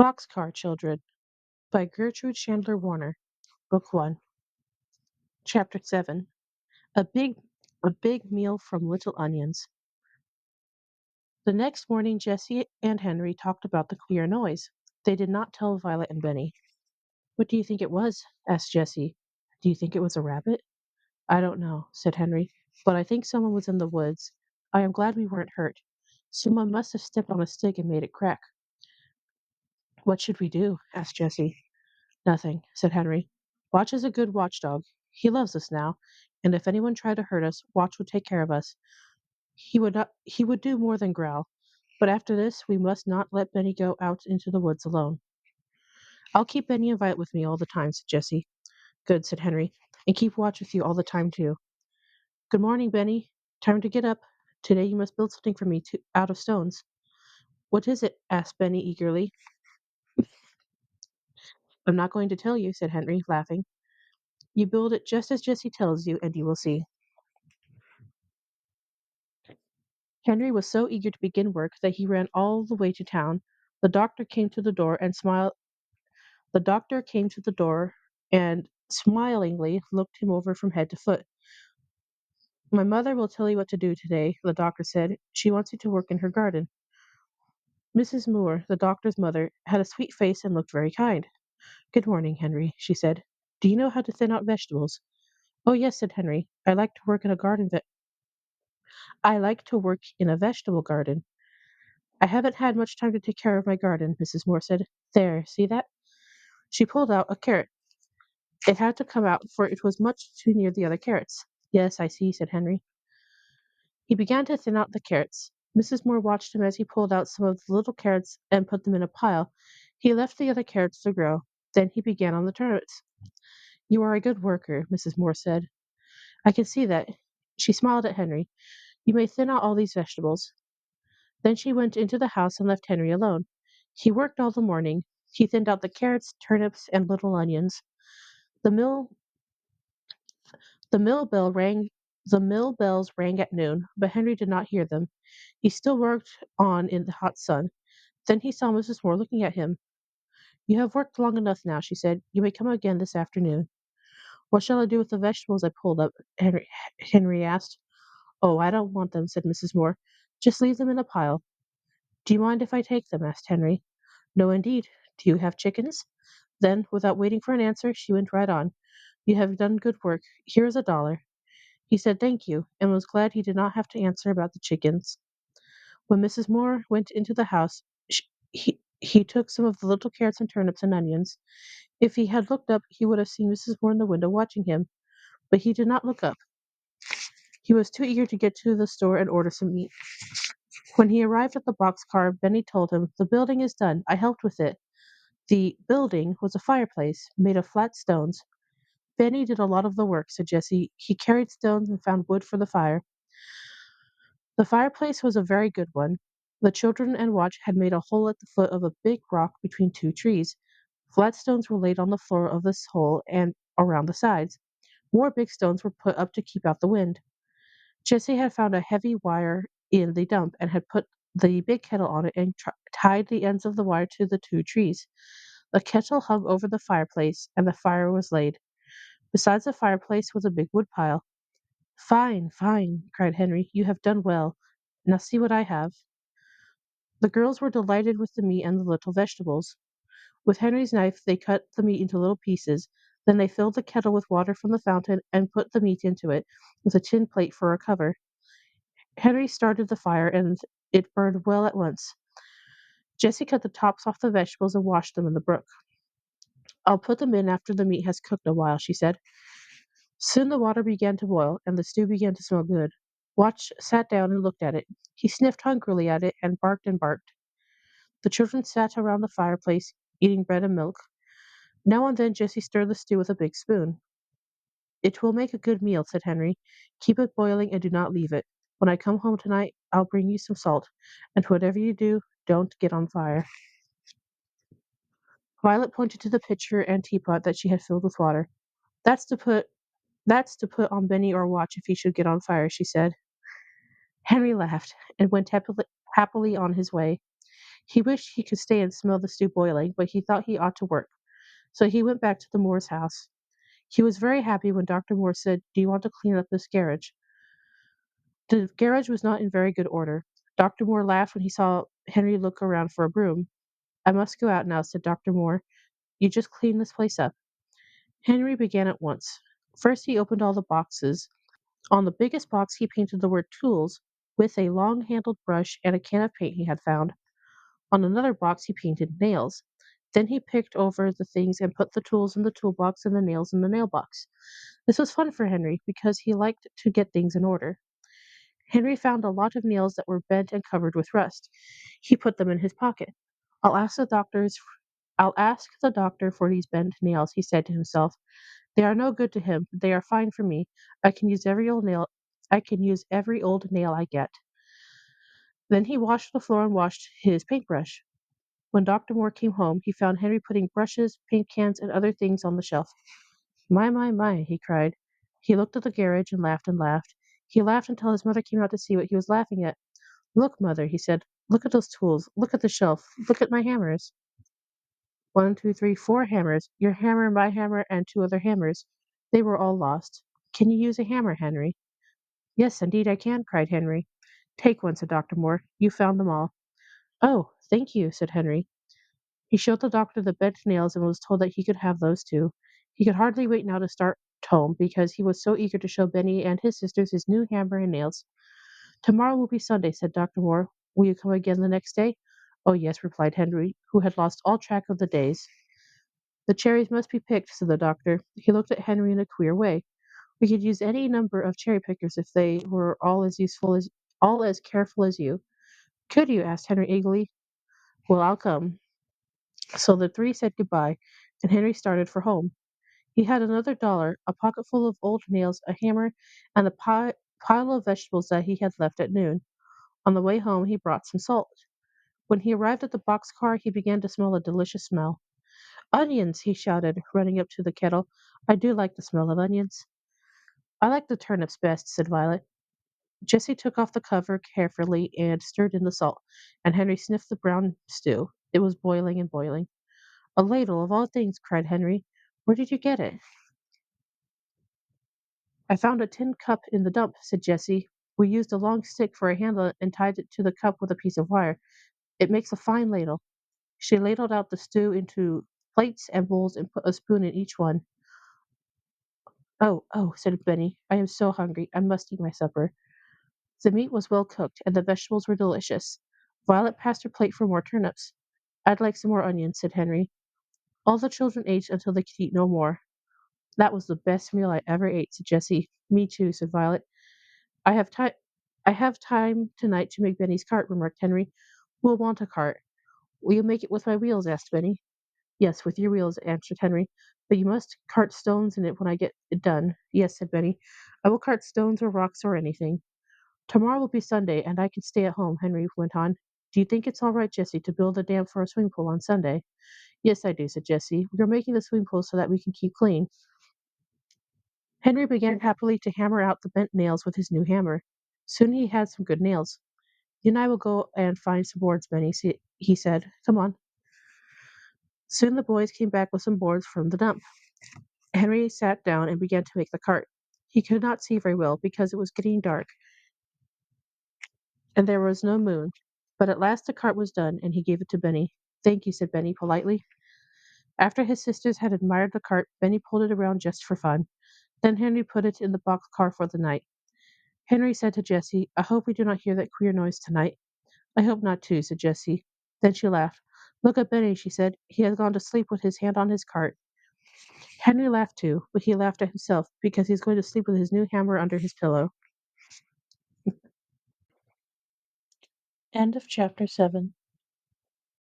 Boxcar Children by Gertrude Chandler Warner, Book 1, Chapter 7. A big a big meal from little onions. The next morning Jessie and Henry talked about the queer noise. They did not tell Violet and Benny. What do you think it was? Asked Jessie. Do you think it was a rabbit? I don't know, said Henry, but I think someone was in the woods. I am glad we weren't hurt. Someone must have stepped on a stick and made it crack. What should we do? Asked Jessie. Nothing, said Henry. Watch is a good watchdog. He loves us now, and if anyone tried to hurt us, Watch would take care of us. He would do more than growl. But after this, we must not let Benny go out into the woods alone. I'll keep Benny and Violet with me all the time, said Jessie. Good, said Henry, and keep Watch with you all the time too. Good morning, Benny. Time to get up. Today you must build something for me out of stones. What is it? Asked Benny eagerly. I'm not going to tell you, said Henry, laughing. You build it just as Jessie tells you, and you will see. Henry was so eager to begin work that he ran all the way to town. The doctor came to the door and smiled. The doctor came to the door and smilingly looked him over from head to foot. My mother will tell you what to do today, the doctor said. She wants you to work in her garden. Mrs. Moore, the doctor's mother, had a sweet face and looked very kind. Good morning, Henry, she said. Do you know how to thin out vegetables? Oh, yes, said Henry. I like to work in a vegetable garden. I haven't had much time to take care of my garden, Mrs. Moore said. There, see that? She pulled out a carrot. It had to come out, for it was much too near the other carrots. Yes, I see, said Henry. He began to thin out the carrots. Mrs. Moore watched him as he pulled out some of the little carrots and put them in a pile. He left the other carrots to grow. Then he began on the turnips. You are a good worker, Mrs. Moore said. I can see that. She smiled at Henry. You may thin out all these vegetables. Then she went into the house and left Henry alone. He worked all the morning. He thinned out the carrots, turnips, and little onions. The mill the mill bell rang the mill bells rang at noon, but Henry did not hear them. He still worked on in the hot sun. Then he saw Mrs. Moore looking at him. You have worked long enough now, she said. You may come again this afternoon. What shall I do with the vegetables I pulled up? Henry asked. Oh, I don't want them, said Mrs. Moore. Just leave them in a pile. Do you mind if I take them? Asked Henry. No, indeed. Do you have chickens? Then, without waiting for an answer, she went right on. You have done good work. Here is $1. He said thank you, and was glad he did not have to answer about the chickens. When Mrs. Moore went into the house, he took some of the little carrots and turnips and onions. If he had looked up, he would have seen Mrs. Moore in the window watching him, but he did not look up. He was too eager to get to the store and order some meat. When he arrived at the boxcar, Benny told him, The building is done. I helped with it. The building was a fireplace made of flat stones. Benny did a lot of the work, said Jessie. He carried stones and found wood for the fire. The fireplace was a very good one. The children and Watch had made a hole at the foot of a big rock between two trees. Flat stones were laid on the floor of this hole and around the sides. More big stones were put up to keep out the wind. Jessie had found a heavy wire in the dump and had put the big kettle on it and tied the ends of the wire to the two trees. The kettle hung over the fireplace, and the fire was laid. Besides the fireplace was a big wood pile. Fine, fine, cried Henry. You have done well. Now see what I have. The girls were delighted with the meat and the little vegetables. With Henry's knife, they cut the meat into little pieces. Then they filled the kettle with water from the fountain and put the meat into it, with a tin plate for a cover. Henry started the fire, and it burned well at once. Jessie cut the tops off the vegetables and washed them in the brook. I'll put them in after the meat has cooked a while, she said. Soon the water began to boil, and the stew began to smell good. Watch sat down and looked at it. He sniffed hungrily at it and barked and barked. The children sat around the fireplace, eating bread and milk. Now and then Jessie stirred the stew with a big spoon. It will make a good meal, said Henry. Keep it boiling and do not leave it. When I come home tonight, I'll bring you some salt, and whatever you do, don't get on fire. Violet pointed to the pitcher and teapot that she had filled with water. That's to put that's to put on Benny or Watch if he should get on fire, she said. Henry laughed and went happily on his way. He wished he could stay and smell the stew boiling, but he thought he ought to work, so he went back to the Moore's house. He was very happy when Dr. Moore said, "Do you want to clean up this garage?" The garage was not in very good order. Dr. Moore laughed when he saw Henry look around for a broom. "I must go out now," said Dr. Moore. "You just clean this place up." Henry began at once. First, he opened all the boxes. On the biggest box, he painted the word tools with a long handled brush and a can of paint he had found. On another box, he painted nails. Then he picked over the things and put the tools in the toolbox and the nails in the nail box. This was fun for Henry because he liked to get things in order. Henry found a lot of nails that were bent and covered with rust. He put them in his pocket. I'll ask the doctors I'll ask the doctor for these bent nails, he said to himself. They are no good to him, but they are fine for me. I can use every old nail I can use every old nail I get. Then he washed the floor and washed his paintbrush. When Dr. Moore came home, he found Henry putting brushes, paint cans, and other things on the shelf. My, he cried. He looked at the garage and laughed and laughed. He laughed until his mother came out to see what he was laughing at. Look, mother, he said. Look at those tools. Look at the shelf. Look at my hammers. 1, 2, 3, 4 hammers. Your hammer, my hammer, and 2 other hammers. They were all lost. Can you use a hammer, Henry? Yes, indeed I can, cried Henry. Take one, said Dr. Moore. You found them all. Oh, thank you, said Henry. He showed the doctor the bent nails and was told that he could have those too. He could hardly wait now to start home because he was so eager to show Benny and his sisters his new hammer and nails. Tomorrow will be Sunday, said Dr. Moore. Will you come again the next day? Oh, yes, replied Henry, who had lost all track of the days. The cherries must be picked, said the doctor. He looked at Henry in a queer way. We could use any number of cherry pickers if they were all as careful as you. Could you? Asked Henry eagerly. Well, I'll come. So the three said goodbye, and Henry started for home. He had another dollar, a pocket full of old nails, a hammer, and the pile of vegetables that he had left at noon. On the way home, he brought some salt. When he arrived at the box car, he began to smell a delicious smell. Onions, he shouted, running up to the kettle. I do like the smell of onions. I like the turnips best, said Violet. Jessie took off the cover carefully and stirred in the salt, and Henry sniffed the brown stew. It was boiling and boiling. A ladle, of all things, cried Henry. Where did you get it? I found a tin cup in the dump, said Jessie. We used a long stick for a handle and tied it to the cup with a piece of wire. It makes a fine ladle. She ladled out the stew into plates and bowls and put a spoon in each one. Oh, said Benny. I am so hungry. I must eat my supper. The meat was well cooked, and the vegetables were delicious. Violet passed her plate for more turnips. I'd like some more onions, said Henry. All the children ate until they could eat no more. That was the best meal I ever ate, said Jessie. Me too, said Violet. I have time. I have time tonight to make Benny's cart, remarked Henry. We'll want a cart. Will you make it with my wheels? Asked Benny. Yes, with your wheels, answered Henry. But you must cart stones in it when I get it done. Yes, said Benny. I will cart stones or rocks or anything. Tomorrow will be Sunday, and I can stay at home, Henry went on. Do you think it's all right, Jessie, to build a dam for a swimming pool on Sunday? Yes, I do, said Jessie. We are making the swimming pool so that we can keep clean. Henry began happily to hammer out the bent nails with his new hammer. Soon he had some good nails. You and I will go and find some boards, Benny, he said. Come on. Soon the boys came back with some boards from the dump. Henry sat down and began to make the cart. He could not see very well because it was getting dark and there was no moon, but at last the cart was done and he gave it to Benny. Thank you, said Benny politely. After his sisters had admired the cart, Benny pulled it around just for fun. Then Henry put it in the box car for the night. Henry said to Jessie, I hope we do not hear that queer noise tonight. I hope not too, said Jessie. Then she laughed. Look at Benny, she said. He has gone to sleep with his hand on his cart. Henry laughed too, but he laughed at himself because he was going to sleep with his new hammer under his pillow. End of chapter 7.